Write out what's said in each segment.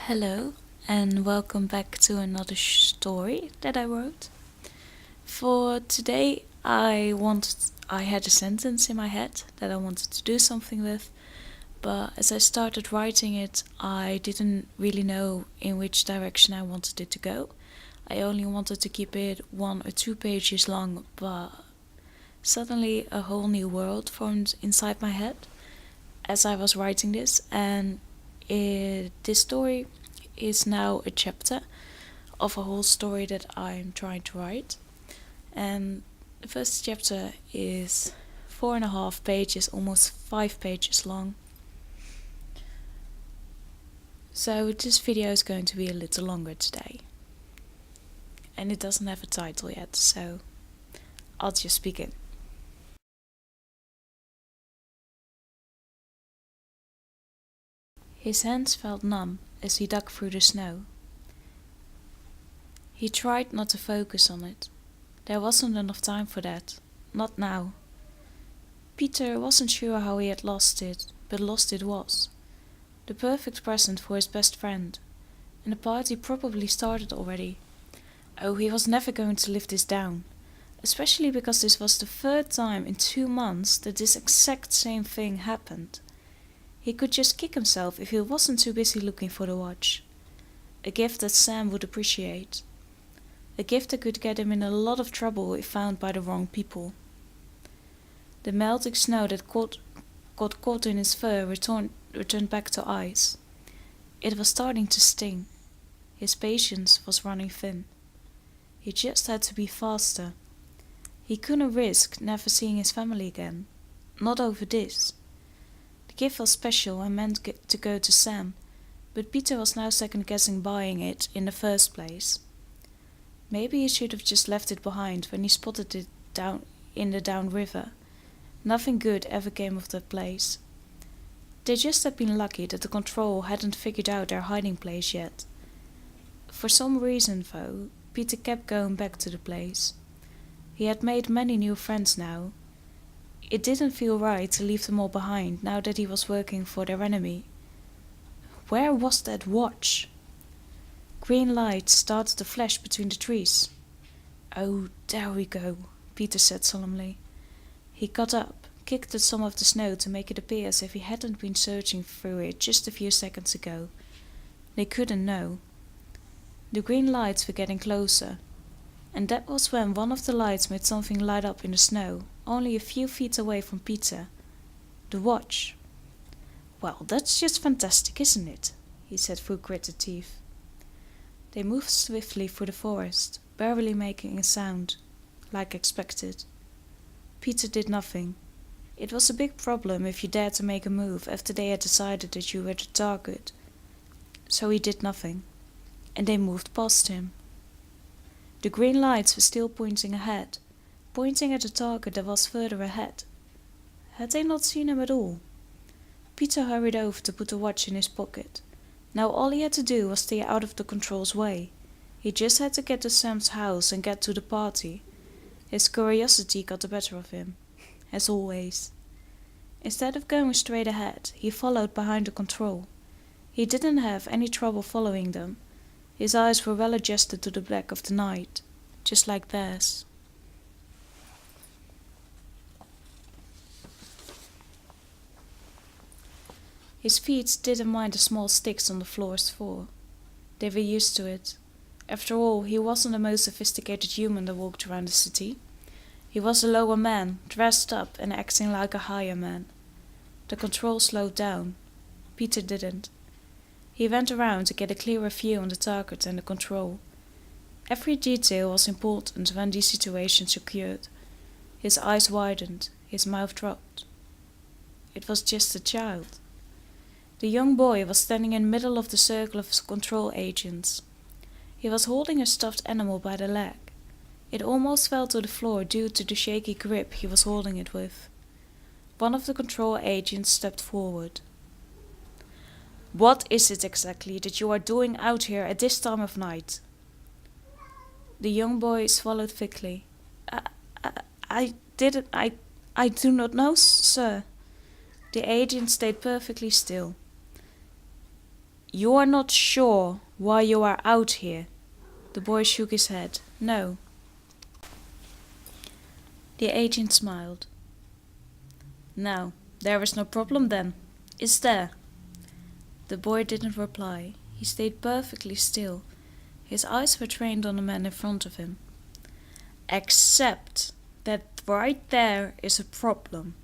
Hello, and welcome back to another story that I wrote. For today, I had a sentence in my head that I wanted to do something with, but as I started writing it, I didn't really know in which direction I wanted it to go. I only wanted to keep it 1 or 2 pages long, but suddenly a whole new world formed inside my head as I was writing this, and this story is now a chapter of a whole story that I'm trying to write. And the first chapter is 4.5 pages, almost 5 pages long. So this video is going to be a little longer today. And it doesn't have a title yet, so I'll just begin. His hands felt numb as he dug through the snow. He tried not to focus on it. There wasn't enough time for that. Not now. Peter wasn't sure how he had lost it, but lost it was. The perfect present for his best friend. And the party probably started already. Oh, he was never going to live this down. Especially because this was the third time in 2 months that this exact same thing happened. He could just kick himself if he wasn't too busy looking for the watch. A gift that Sam would appreciate. A gift that could get him in a lot of trouble if found by the wrong people. The melting snow that got caught in his fur returned back to ice. It was starting to sting. His patience was running thin. He just had to be faster. He couldn't risk never seeing his family again. Not over this. The gift was special and meant to go to Sam, but Peter was now second-guessing buying it in the first place. Maybe he should have just left it behind when he spotted it down in the downriver. Nothing good ever came of that place. They just had been lucky that the control hadn't figured out their hiding place yet. For some reason, though, Peter kept going back to the place. He had made many new friends now. It didn't feel right to leave them all behind now that he was working for their enemy. Where was that watch? Green light started to flash between the trees. Oh, there we go, Peter said solemnly. He got up, kicked at some of the snow to make it appear as if he hadn't been searching through it just a few seconds ago. They couldn't know. The green lights were getting closer, and that was when one of the lights made something light up in the snow, only a few feet away from Peter. The watch. Well, that's just fantastic, isn't it? He said through gritted teeth. They moved swiftly through the forest, barely making a sound, like expected. Peter did nothing. It was a big problem if you dared to make a move after they had decided that you were the target. So he did nothing, and they moved past him. The green lights were still pointing ahead, pointing at the target that was further ahead. Had they not seen him at all? Peter hurried over to put the watch in his pocket. Now all he had to do was stay out of the control's way. He just had to get to Sam's house and get to the party. His curiosity got the better of him, as always. Instead of going straight ahead, he followed behind the control. He didn't have any trouble following them. His eyes were well adjusted to the black of the night, just like theirs. His feet didn't mind the small sticks on the floor's floor. They were used to it. After all, he wasn't the most sophisticated human that walked around the city. He was a lower man, dressed up and acting like a higher man. The control slowed down. Peter didn't. He went around to get a clearer view on the target and the control. Every detail was important when these situations occurred. His eyes widened, his mouth dropped. It was just a child. The young boy was standing in the middle of the circle of control agents. He was holding a stuffed animal by the leg. It almost fell to the floor due to the shaky grip he was holding it with. One of the control agents stepped forward. "What is it exactly that you are doing out here at this time of night?" The young boy swallowed thickly. I do not know, sir." The agent stayed perfectly still. You are not sure why you are out here? The boy shook his head. No. The agent smiled. Now, there is no problem then, is there? The boy didn't reply. He stayed perfectly still. His eyes were trained on the man in front of him. Except that right there is a problem.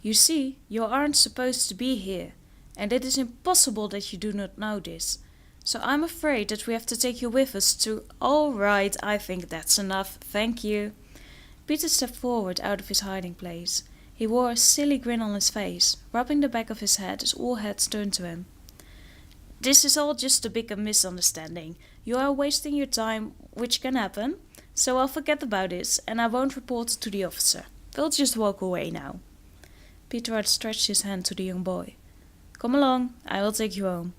You see, you aren't supposed to be here, and it is impossible that you do not know this. So I'm afraid that we have to take you with us to— All right, I think that's enough, thank you. Peter stepped forward out of his hiding place. He wore a silly grin on his face, rubbing the back of his head as all heads turned to him. This is all just a big misunderstanding. You are wasting your time, which can happen, so I'll forget about this and I won't report it to the officer. We'll just walk away now. Peter outstretched his hand to the young boy. Come along, I will take you home.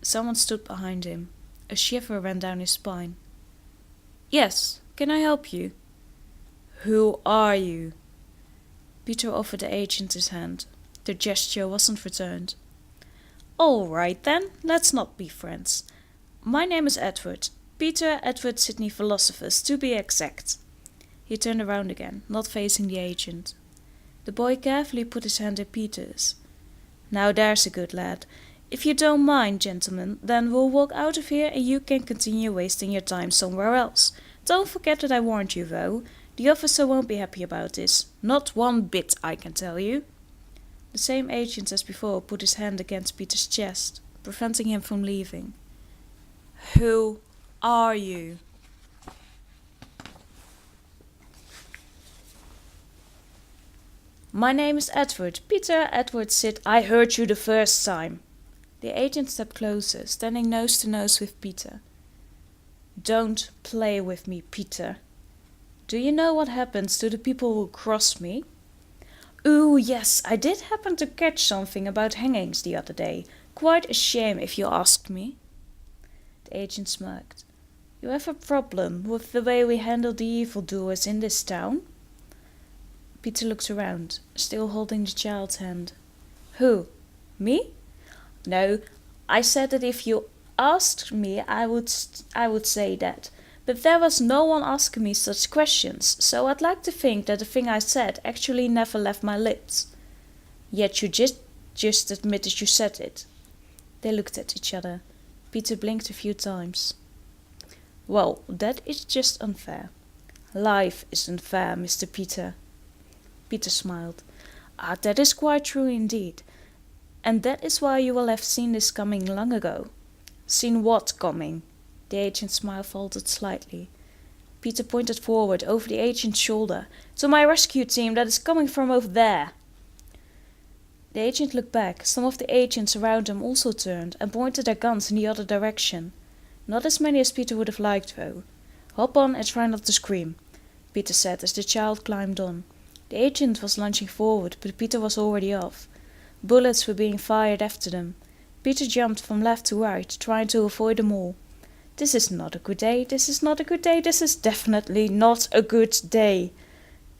Someone stood behind him. A shiver ran down his spine. Yes, can I help you? Who are you? Peter offered the agent his hand. The gesture wasn't returned. All right then, let's not be friends. My name is Edward. Peter Edward Sidney Philosophus, to be exact. He turned around again, not facing the agent. The boy carefully put his hand in Peter's. Now there's a good lad. If you don't mind, gentlemen, then we'll walk out of here and you can continue wasting your time somewhere else. Don't forget that I warned you, though. The officer won't be happy about this. Not one bit, I can tell you. The same agent as before put his hand against Peter's chest, preventing him from leaving. Who are you? My name is Edward. Peter Edward Sid. I heard you the first time. The agent stepped closer, standing nose to nose with Peter. Don't play with me, Peter. Do you know what happens to the people who cross me? Ooh, yes, I did happen to catch something about hangings the other day. Quite a shame if you asked me. The agent smirked. You have a problem with the way we handle the evildoers in this town? Peter looked around, still holding the child's hand. Who? Me? No, I said that if you asked me, I would say that. But there was no one asking me such questions, so I'd like to think that the thing I said actually never left my lips. Yet you just admitted you said it. They looked at each other. Peter blinked a few times. Well, that is just unfair. Life is unfair, Mr. Peter. Peter smiled. Ah, that is quite true indeed. And that is why you will have seen this coming long ago. Seen what coming? The agent's smile faltered slightly. Peter pointed forward over the agent's shoulder. To my rescue team that is coming from over there. The agent looked back. Some of the agents around him also turned and pointed their guns in the other direction. Not as many as Peter would have liked, though. Hop on and try not to scream, Peter said as the child climbed on. The agent was lunging forward, but Peter was already off. Bullets were being fired after them. Peter jumped from left to right, trying to avoid them all. This is not a good day, this is not a good day, this is definitely not a good day.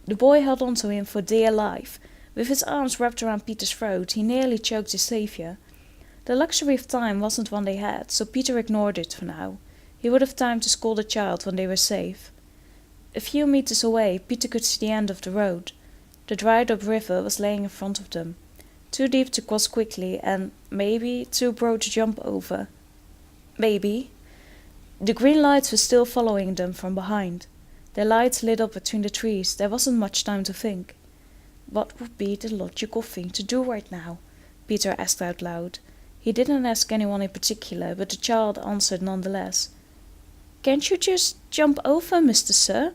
The boy held on to him for dear life. With his arms wrapped around Peter's throat, he nearly choked his savior. The luxury of time wasn't one they had, so Peter ignored it for now. He would have time to scold the child when they were safe. A few meters away, Peter could see the end of the road. The dried-up river was laying in front of them. Too deep to cross quickly and, maybe, too broad to jump over. Maybe. The green lights were still following them from behind. Their lights lit up between the trees. There wasn't much time to think. What would be the logical thing to do right now? Peter asked out loud. He didn't ask anyone in particular, but the child answered nonetheless. Can't you just jump over, Mr. Sir?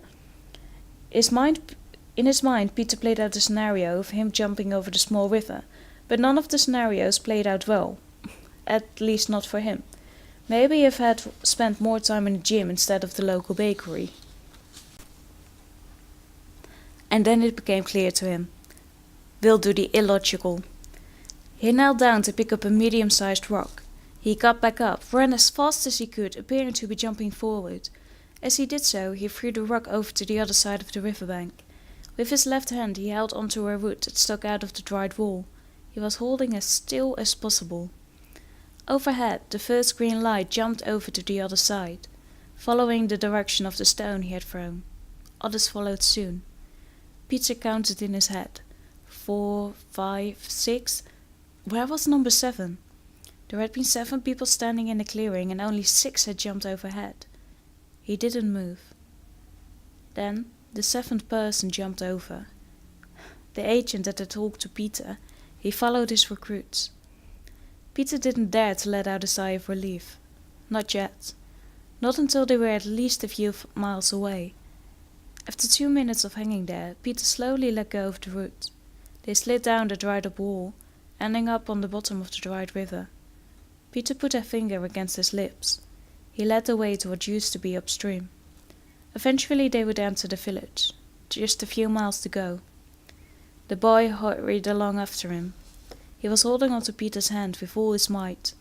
In his mind, Peter played out the scenario of him jumping over the small river, but none of the scenarios played out well. At least not for him. Maybe if he had spent more time in the gym instead of the local bakery. And then it became clear to him. We'll do the illogical. He knelt down to pick up a medium-sized rock. He got back up, ran as fast as he could, appearing to be jumping forward. As he did so, he threw the rock over to the other side of the riverbank. With his left hand he held onto a root that stuck out of the dried wall. He was holding as still as possible. Overhead, the first green light jumped over to the other side, following the direction of the stone he had thrown. Others followed soon. Peter counted in his head. 4, 5, 6. Where was number 7? There had been 7 people standing in the clearing and only 6 had jumped overhead. He didn't move. Then the 7th person jumped over. The agent that had talked to Peter, he followed his recruits. Peter didn't dare to let out a sigh of relief. Not yet. Not until they were at least a few miles away. After 2 minutes of hanging there, Peter slowly let go of the root. They slid down the dried-up wall, ending up on the bottom of the dried river. Peter put a finger against his lips. He led the way to what used to be upstream. Eventually they would enter the village. Just a few miles to go. The boy hurried along after him. He was holding onto Peter's hand with all his might.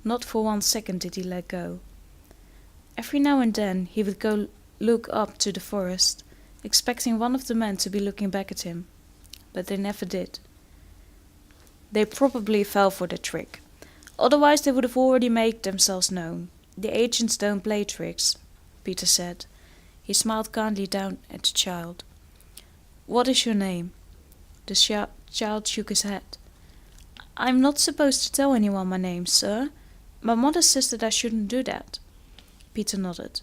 Not for 1 second did he let go. Every now and then he would go look up to the forest, expecting one of the men to be looking back at him. But they never did. They probably fell for the trick. Otherwise they would have already made themselves known. The agents don't play tricks, Peter said. He smiled kindly down at the child. What is your name? The child shook his head. I'm not supposed to tell anyone my name, sir. My mother says that I shouldn't do that. Peter nodded.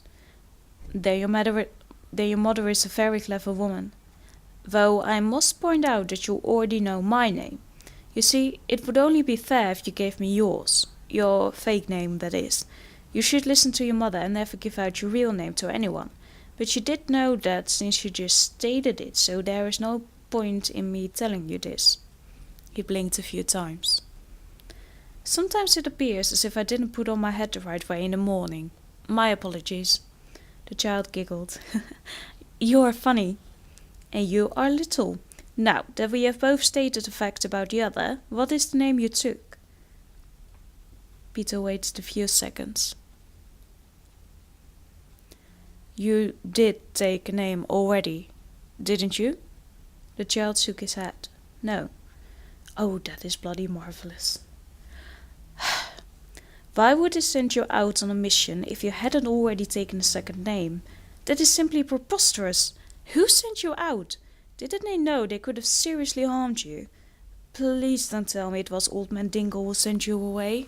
Then your mother is a very clever woman. Though I must point out that you already know my name. You see, it would only be fair if you gave me yours. Your fake name, that is. You should listen to your mother and never give out your real name to anyone. But you did know that since you just stated it, so there is no point in me telling you this. He blinked a few times. Sometimes it appears as if I didn't put on my hat the right way in the morning. My apologies. The child giggled. You are funny. And you are little. Now that we have both stated the fact about the other, what is the name you took? Peter waited a few seconds. You did take a name already, didn't you? The child shook his head. No. Oh, that is bloody marvelous. Why would they send you out on a mission if you hadn't already taken a second name? That is simply preposterous. Who sent you out? Didn't they know they could have seriously harmed you? Please don't tell me it was Old Man Dingle who sent you away.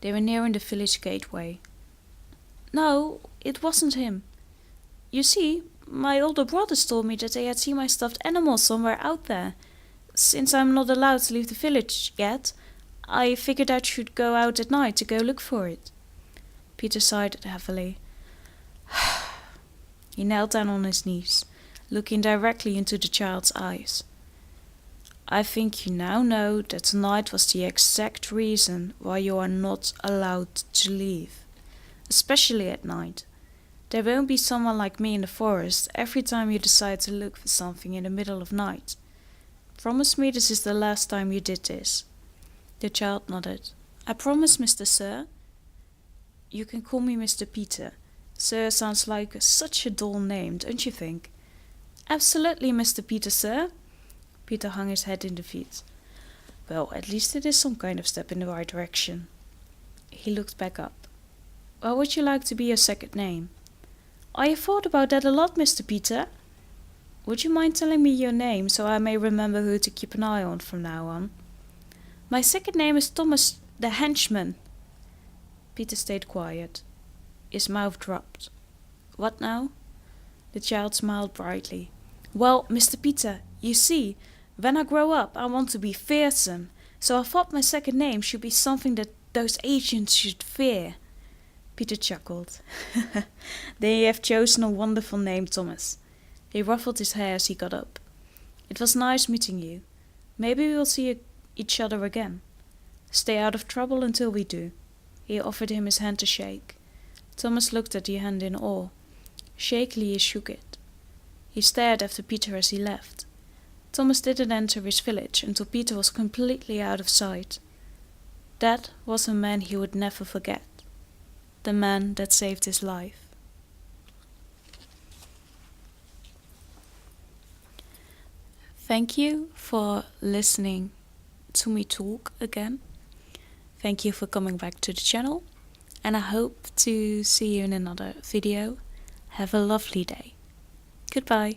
They were nearing the village gateway. No, it wasn't him. You see, my older brothers told me that they had seen my stuffed animal somewhere out there. Since I'm not allowed to leave the village yet, I figured I should go out at night to go look for it. Peter sighed heavily. He knelt down on his knees, looking directly into the child's eyes. I think you now know that tonight was the exact reason why you are not allowed to leave, especially at night. There won't be someone like me in the forest every time you decide to look for something in the middle of night. Promise me this is the last time you did this. The child nodded. I promise, Mr. Sir. You can call me Mr. Peter. Sir sounds like such a dull name, don't you think? Absolutely, Mr. Peter, sir. Peter hung his head in defeat. Well, at least it is some kind of step in the right direction. He looked back up. What would you like to be your second name? I have thought about that a lot, Mr. Peter. Would you mind telling me your name so I may remember who to keep an eye on from now on? My second name is Thomas the Henchman. Peter stayed quiet. His mouth dropped. What now? The child smiled brightly. Well, Mr. Peter, you see, when I grow up I want to be fearsome, so I thought my second name should be something that those agents should fear. Peter chuckled. Then you have chosen a wonderful name, Thomas. He ruffled his hair as he got up. It was nice meeting you. Maybe we'll see each other again. Stay out of trouble until we do. He offered him his hand to shake. Thomas looked at the hand in awe. Shakily he shook it. He stared after Peter as he left. Thomas didn't enter his village until Peter was completely out of sight. That was a man he would never forget. The man that saved his life. Thank you for listening to me talk again. Thank you for coming back to the channel, and I hope to see you in another video. Have a lovely day. Goodbye.